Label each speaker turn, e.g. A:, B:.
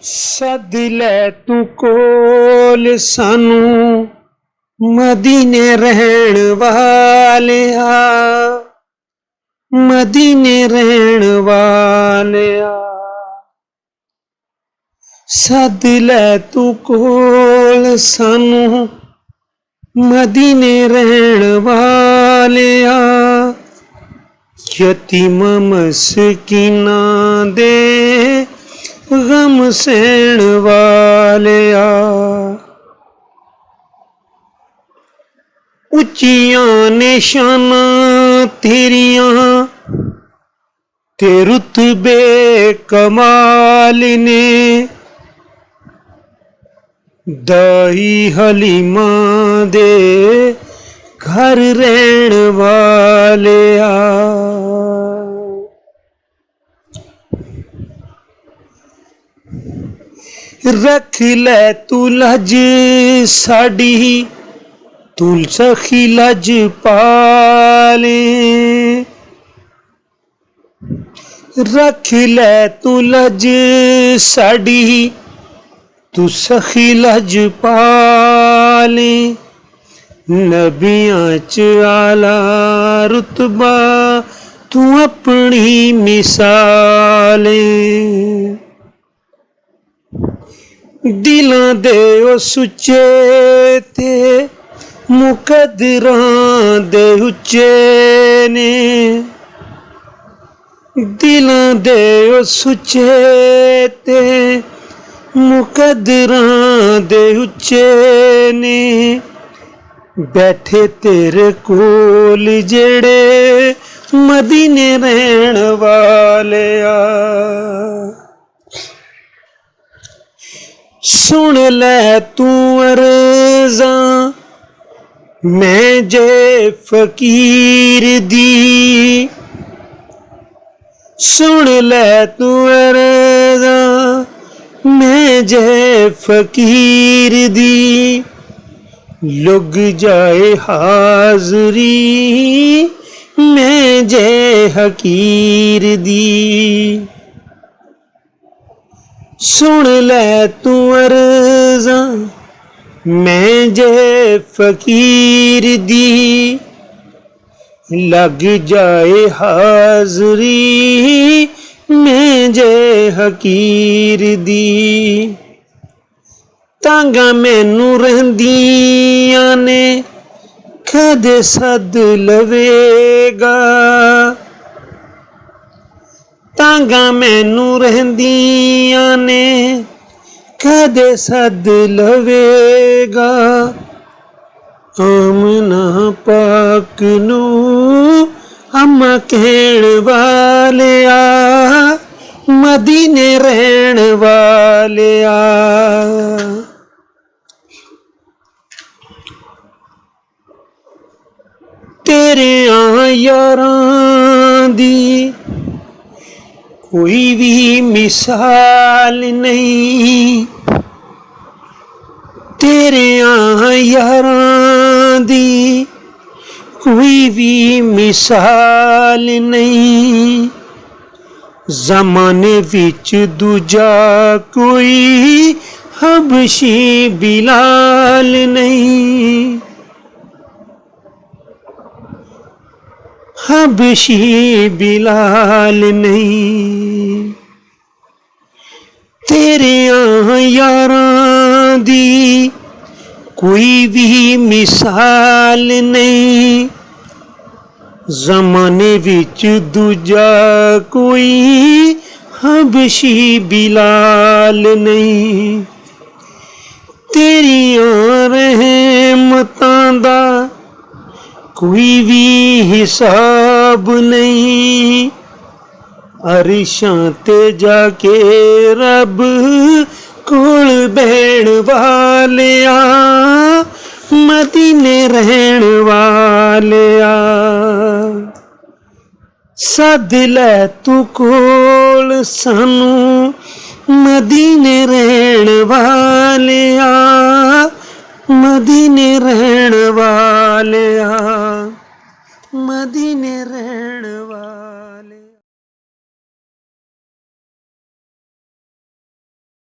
A: सद लै तू कोल सानू मदीने रहण वालिया, मदीने रहण वालिया। सद लै तू कोल सानू मदीने रहण वालिया। यतीमा मस्कीना दे गम सहण वालिया। उच्चियां ने शाना तेरियां ते रुतबे कमाल ने, दाई हलीमा दे घर रहण वालिया। रख लै तू लज साडी तू सखी लज पाले। रख लै तू लज साडी तू सखी लज पाले। नबियां च आला रुतबा तू अपनी मिसाले। दिलां दे ओ सुच्चे ते मुकद्दरां दे उच्चे ने। दिलां दे ओ सुच्चे ते मुकद्दरां दे उच्चे ने। बैठे तेरे कोल जेड़े मदीने रहण वालिया। सुन लै तू अर्ज़ां मैं जे फकीर दी। सुन लै तू अर्ज़ां मैं जे फकीर दी। लुग जाए हाज़री मैं जे हकीर दी। सुन लै तू अर्ज़ां मैं जे फकीर दी। लग जाए हाज़री मैं जे हकीर दी। तांगा मैनू रहिंदियां ने कदे सद लवेगा। तांगा मैनू रहिंदियां ने कदे सद लवेगा। आमना पाक नू अम्मा कहण वालिया, मदीने रहण वालिया। तेरियां यारां दी कोई भी मिसाल नहीं। तेरियां यारां दी कोई भी मिसाल नहीं। ज़माने विच दूजा कोई हबशी बिलाल नहीं। हबशी बिलाल नहीं। तेरियां यारां दी कोई भी मिसाल नहीं। ज़माने विच दूजा कोई हबशी बिलाल नहीं। तेरियां रहमतां दा कोई भी हिसाब नहीं। अरिशां ते जाके रब कोल बैण वालिया, मदीने रहण वालिया। सद लै तू कोल सानू मदीने रहण वालिया, मदीने रहण वालिया, मदीने रहण